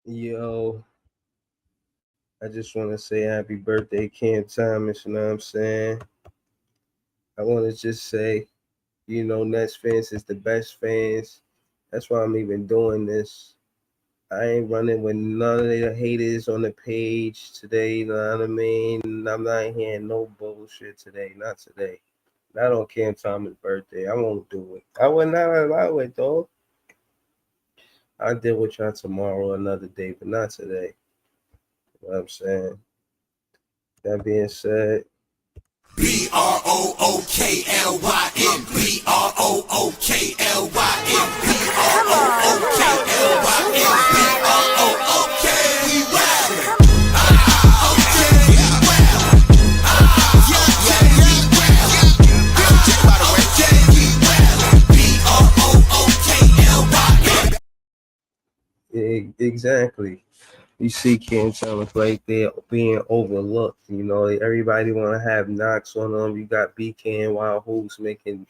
Yo, I just want to say happy birthday, Cam Thomas. You know what I'm saying? I want to just say, Nets fans is the best fans. That's why I'm even doing this. I ain't running with none of the haters on the page today. You know what I mean? I'm not hearing no bullshit today. Not today. Not on Cam Thomas' birthday. I won't do it. I would not allow it, though. I'll deal with y'all tomorrow, another day, but not today. You know what I'm saying? That being said, BROOKLYN, BROOKLYN, Come on, you know this. You BROOKLYN, wildin'. we wildin'. exactly. You see Cam Thomas right there being overlooked. Everybody want to have knocks on him. You got BK and Wild Hoops making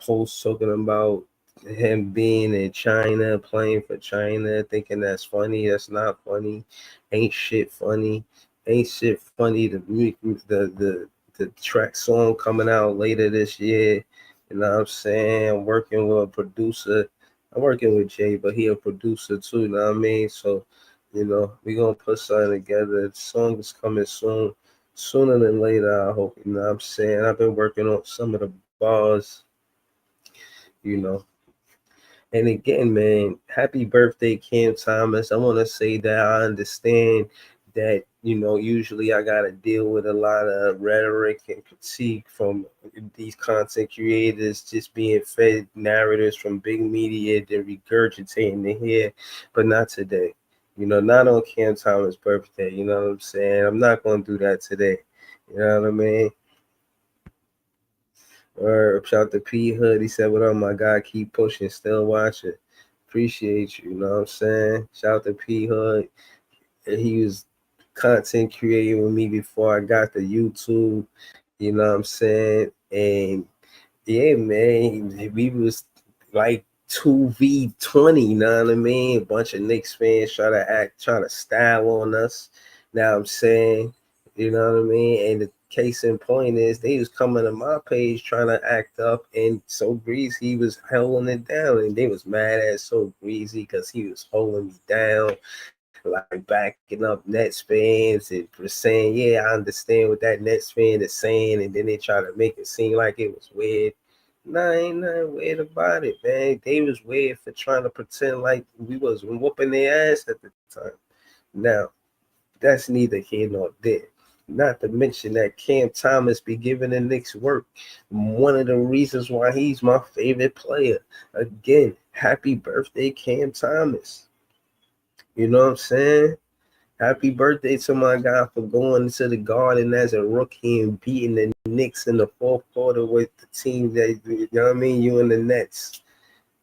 posts talking about him being in China, playing for China, thinking that's funny. That's not funny. Ain't shit funny. Ain't shit funny. The track song coming out later this year. You know what I'm saying? I'm working with a producer. I'm working with Jay, but he a producer too. You know what I mean? So, we gonna put something together. The song is coming soon. Sooner than later, I hope. You know what I'm saying? I've been working on some of the bars, you know. And again, man, happy birthday, Cam Thomas. I want to say that I understand that, usually I got to deal with a lot of rhetoric and critique from these content creators just being fed narratives from big media. They're regurgitating to hear, but not today. Not on Cam Thomas' birthday. You know what I'm saying? I'm not going to do that today. You know what I mean? Or shout to P Hood. He said, "What up, my guy? Keep pushing, still watching. Appreciate you." You know what I'm saying? Shout to P Hood. He was content creating with me before I got the YouTube. You know what I'm saying? And yeah, man, we was like 2v20. You know what I mean? A bunch of Knicks fans try to style on us. Now I'm saying, you know what I mean? And the case in point is they was coming to my page trying to act up, and So Greasy was holding it down, and they was mad at So Greasy because he was holding me down, like backing up Nets fans and saying, "Yeah, I understand what that Nets fan is saying," and then they try to make it seem like it was weird. Nah, ain't nothing weird about it, man. They was weird for trying to pretend like we was whooping their ass at the time. Now, that's neither here nor there. Not to mention that Cam Thomas be giving the Knicks work. One of the reasons why he's my favorite player. Again, happy birthday, Cam Thomas. You know what I'm saying? Happy birthday to my guy for going to the Garden as a rookie and beating the Knicks in the fourth quarter with the team that, you know what I mean, you and the Nets.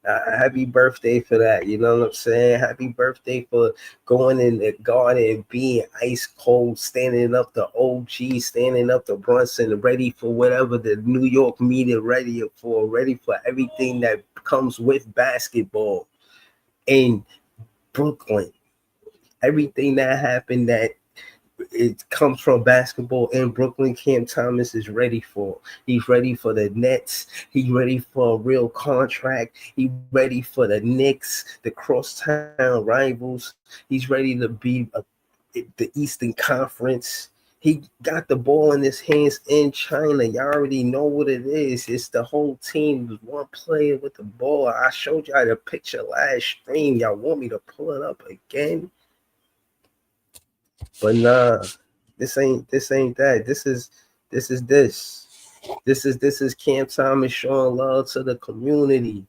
Happy birthday for that. You know what I'm saying? Happy birthday for going in the Garden and being ice cold, standing up to OG, standing up to Brunson, ready for whatever the New York media ready for everything that comes with basketball in Brooklyn. Everything that happened that it comes from basketball in Brooklyn, Cam Thomas is ready for. He's ready for the Nets. He's ready for a real contract. He's ready for the Knicks, the crosstown rivals. He's ready to be the Eastern Conference. He got the ball in his hands in China. Y'all already know what it is. It's the whole team. There's one player with the ball. I showed y'all the picture last stream. Y'all want me to pull it up again? But nah, this ain't that. This is this. This is Cam Thomas showing love to the community.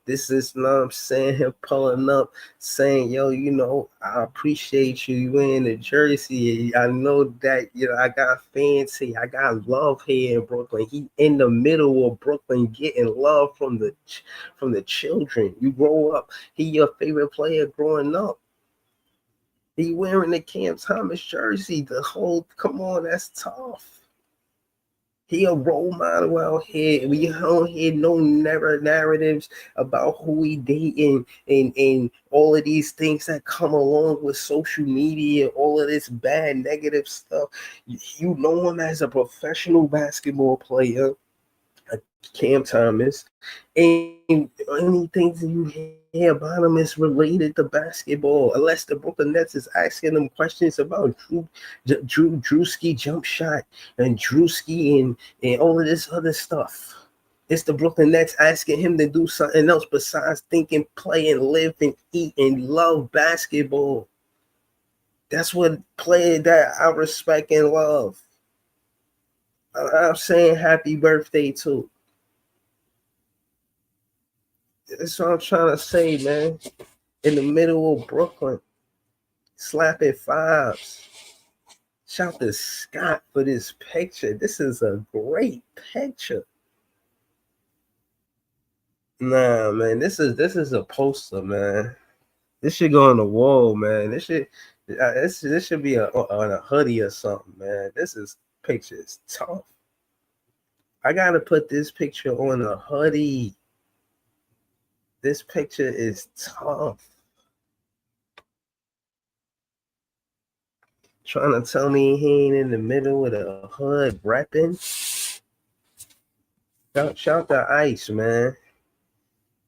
This is, you know what I'm saying, him pulling up, saying, "Yo, I appreciate you. You in the Jersey. I know that, I got fans here. I got love here in Brooklyn." He in the middle of Brooklyn getting love from the children. You grow up, he your favorite player growing up. He wearing the Cam Thomas jersey. The whole, come on, that's tough. He a role model out here. We don't hear no narratives about who we dating and all of these things that come along with social media, all of this bad negative stuff. You know him as a professional basketball player, Cam Thomas, and anything that you hear about him is related to basketball, unless the Brooklyn Nets is asking them questions about Drewski jump shot and Drewski and all of this other stuff. It's the Brooklyn Nets asking him to do something else besides thinking, play, and live and eat and love basketball. That's what player that I respect and love. I'm saying happy birthday too. That's what I'm trying to say, man. In the middle of Brooklyn, slapping fives. Shout to Scott for this picture. This is a great picture. Nah, man, this is a poster, man. This should go on the wall, man. This should be on a hoodie or something, man. This picture is tough. I gotta put this picture on a hoodie. This picture is tough. Trying to tell me he ain't in the middle of the hood repping. Shout to Ice, man.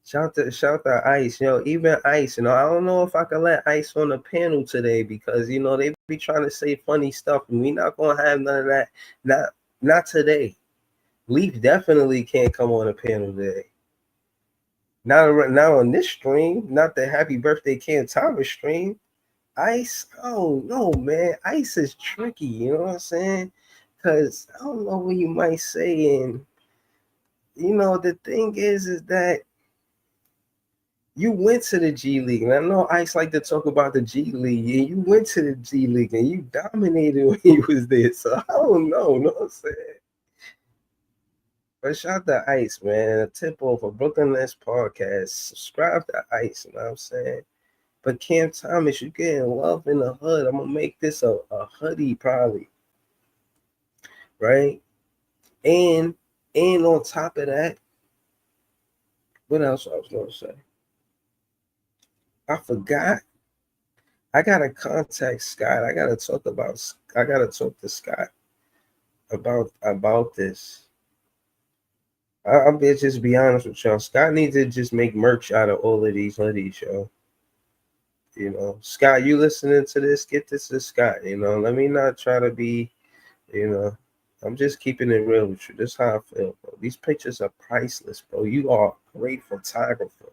Shout to Ice. Even Ice, I don't know if I can let Ice on the panel today because they be trying to say funny stuff and we not gonna have none of that. Not today. Leaf definitely can't come on the panel today. Not on this stream, not the happy birthday Cam Thomas stream. Ice, oh no, man. Ice is tricky, you know what I'm saying? Because I don't know what you might say, and the thing is that you went to the G League, and I know Ice like to talk about the G League, and you went to the G League and you dominated when you was there. So I don't know, what I'm saying? But shout out to Ice, man. A tip over Brooklyn Nets podcast. Subscribe to Ice, you know what I'm saying? But Cam Thomas, you getting love in the hood. I'm gonna make this a hoodie probably. Right? And on top of that, what else I was gonna say? I forgot. I gotta contact Scott. I gotta talk to Scott about this. I'll just be honest with y'all. Scott needs to just make merch out of all of these hoodies, yo. Scott, you listening to this? Get this to Scott. Let me not try to be, I'm just keeping it real with you. This is how I feel, bro. These pictures are priceless, bro. You are a great photographer.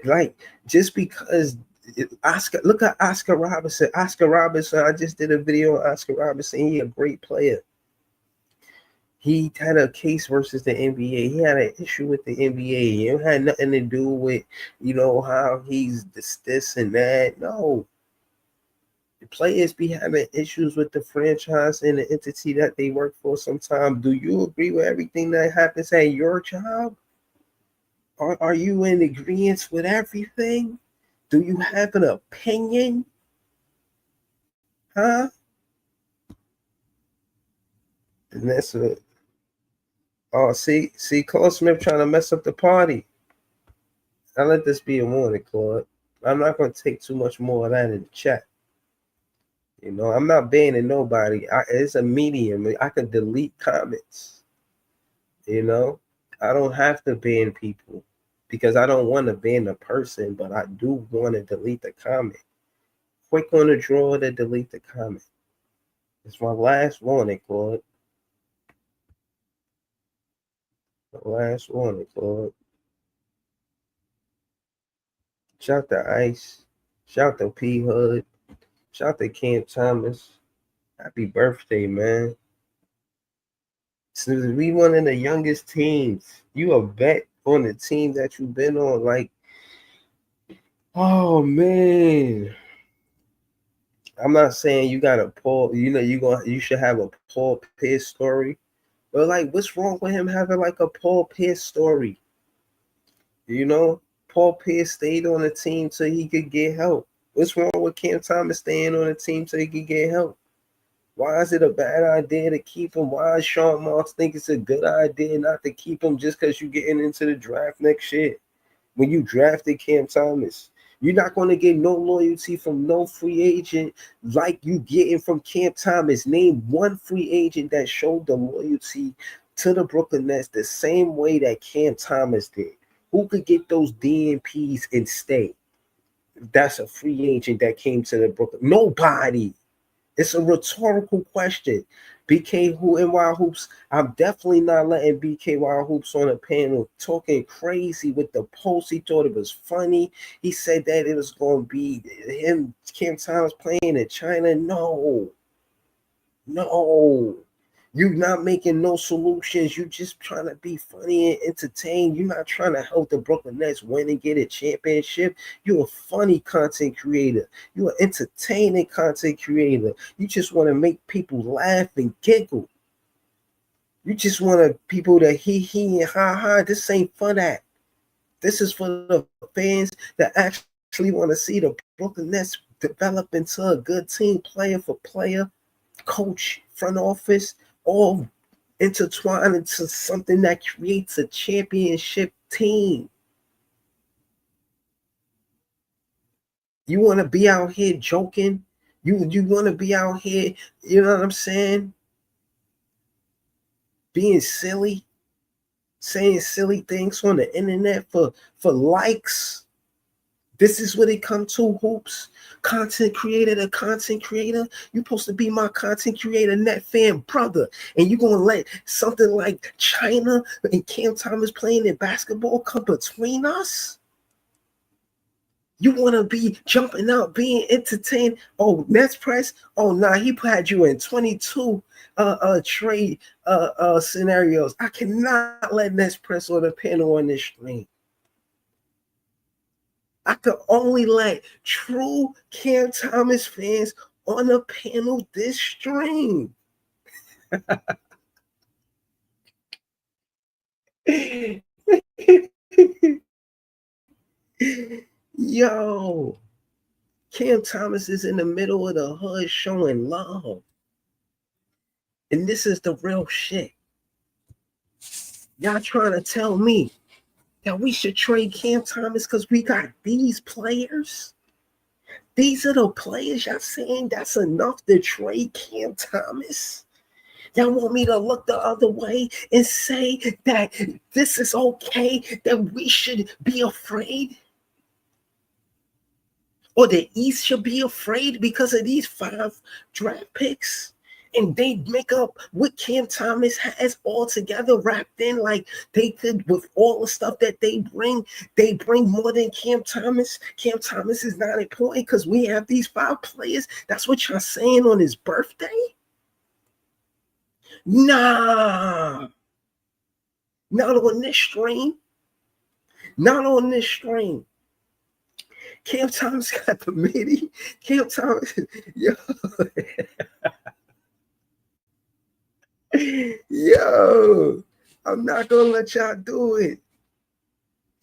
Like, just because look at Oscar Robertson. Oscar Robertson, I just did a video on Oscar Robertson. He a great player. He had a case versus the NBA. He had an issue with the NBA. It had nothing to do with, how he's this and that. No. The players be having issues with the franchise and the entity that they work for sometimes. Do you agree with everything that happens at your job? Are you in agreement with everything? Do you have an opinion? Huh? And that's it. Oh, see, Claude Smith trying to mess up the party. I let this be a warning, Claude. I'm not going to take too much more of that in the chat. I'm not banning nobody. It's a medium. I can delete comments. I don't have to ban people because I don't want to ban a person, but I do want to delete the comment. Quick on the draw to delete the comment. It's my last warning, Claude. The last warning, Claude. Shout to Ice. Shout to P Hood. Shout to Cam Thomas. Happy birthday, man. So we one of the youngest teams. You a vet on the team that you've been on. Like, oh man. I'm not saying you got a Paul, you should have a Paul Pierce story. But like, what's wrong with him having like a Paul Pierce story? Paul Pierce stayed on the team so he could get help. What's wrong with Cam Thomas staying on the team so he could get help? Why is it a bad idea to keep him? Why does Sean Marks think it's a good idea not to keep him just because you're getting into the draft next year? When you drafted Cam Thomas, you're not going to get no loyalty from no free agent like you getting from Cam Thomas. Name one free agent that showed the loyalty to the Brooklyn Nets the same way that Cam Thomas did. Who could get those DNPs and stay? That's a free agent that came to the Brooklyn. Nobody. It's a rhetorical question. BKY Hoops, I'm definitely not letting BKY Hoops on a panel talking crazy with the post. He thought it was funny. He said that it was going to be him, Cam Thomas playing in China. No. You're not making no solutions. You just trying to be funny and entertain. You're not trying to help the Brooklyn Nets win and get a championship. You're a funny content creator. You're an entertaining content creator. You just want to make people laugh and giggle. You just want people to he and ha. This ain't for that. This is for the fans that actually want to see the Brooklyn Nets develop into a good team, player for player, coach, front office, all intertwined into something that creates a championship team. You want to be out here joking? You want to be out here, you know what I'm saying? Being silly, saying silly things on the internet for likes. This is what it come to, Hoops. Content creator to content creator. You're supposed to be my content creator, net fan brother. And you're going to let something like China and Cam Thomas playing in basketball come between us? You want to be jumping out, being entertained. Oh, Nets press. Oh, nah, he had you in 22 trade scenarios. I cannot let Nets press on the panel on this stream. I could only let true Cam Thomas fans on the panel this stream. Yo, Cam Thomas is in the middle of the hood showing love. And this is the real shit. Y'all trying to tell me that we should trade Cam Thomas because we got these players? These are the players y'all saying that's enough to trade Cam Thomas? Y'all want me to look the other way and say that this is okay, that we should be afraid? Or the East should be afraid because of these 5 draft picks? And they make up what Cam Thomas has all together wrapped in, like they could with all the stuff that they bring more than Cam Thomas. Cam Thomas is not important because we have these 5 players. That's what you're saying on his birthday? Nah. Not on this stream. Not on this stream. Cam Thomas got the midi. Cam Thomas, yo. Yo, I'm not gonna let y'all do it.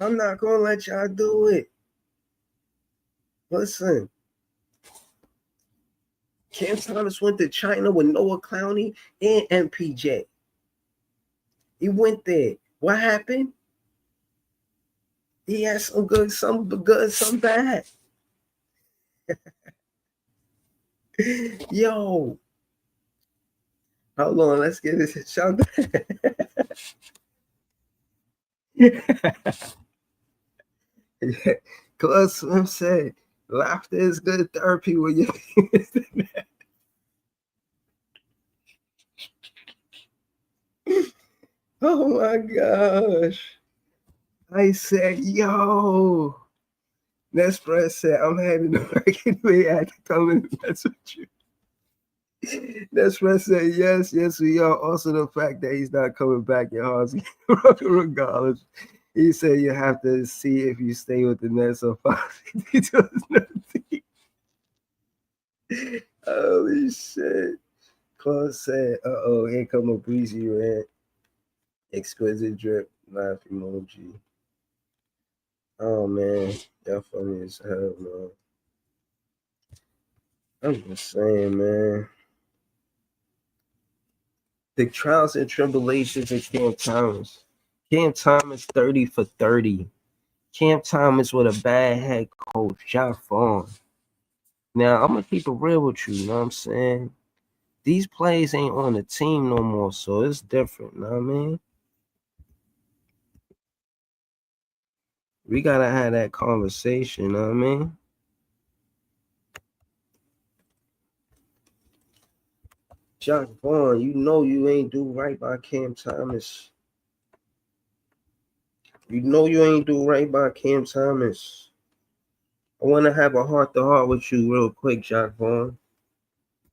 I'm not gonna let y'all do it. Listen, Cam Thomas went to China with Noah Clowney and MPJ. He went there. What happened? He had some good, some bad. Yo, hold on, let's get this shot. Cuz Smith said, laughter is good therapy when you. Oh my gosh. I said, yo. Nespresso said, I'm having a working way. I had to come in and mess with you. Nespresso said, yes, we are. Also, the fact that he's not coming back in hearts, regardless. He said you have to see if you stay with the Nets or holy shit. Claude said, here come a breezy rant. Exquisite drip, laugh emoji. Oh man, y'all funny as hell, man. I'm just saying, man. The trials and tribulations of Cam Thomas. Cam Thomas 30 for 30. Cam Thomas with a bad head coach, Josh Vaughn. Now, I'm going to keep it real with you, you know what I'm saying? These players ain't on the team no more, so it's different, you know what I mean? We got to have that conversation, you know what I mean? Josh Vaughn, you know you ain't do right by Cam Thomas. You know you ain't do right by Cam Thomas. I want to have a heart-to-heart with you real quick, Josh Vaughn.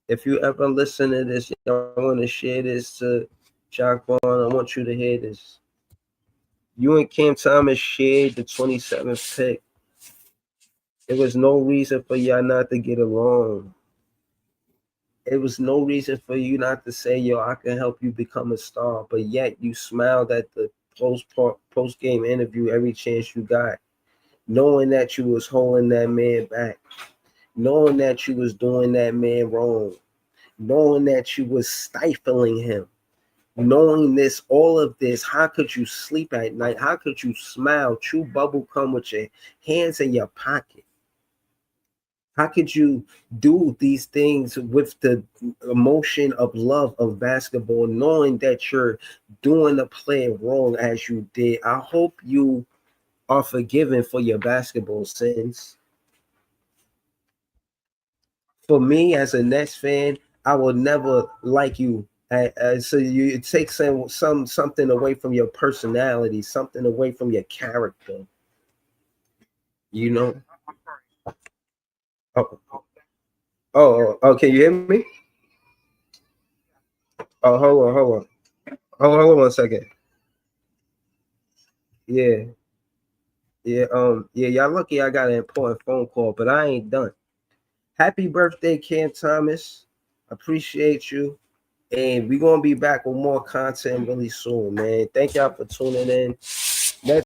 If you ever listen to this, I want to share this to Josh Vaughn. I want you to hear this. You and Cam Thomas shared the 27th pick. There was no reason for y'all not to get along. It was no reason for you not to say, yo, I can help you become a star. But yet you smiled at the post-game interview every chance you got, knowing that you was holding that man back, knowing that you was doing that man wrong, knowing that you was stifling him, knowing this, all of this. How could you sleep at night? How could you smile, chew bubble gum with your hands in your pocket? How could you do these things with the emotion of love of basketball, knowing that you're doing the play wrong as you did? I hope you are forgiven for your basketball sins. For me, as a Nets fan, I will never like you. So you take something away from your personality, something away from your character. You know. Oh, oh, can you hear me? Oh, hold on. Hold on 1 second. Yeah, yeah. Y'all lucky I got an important phone call, but I ain't done. Happy birthday, Cam Thomas. Appreciate you. And we're gonna be back with more content really soon, man. Thank y'all for tuning in.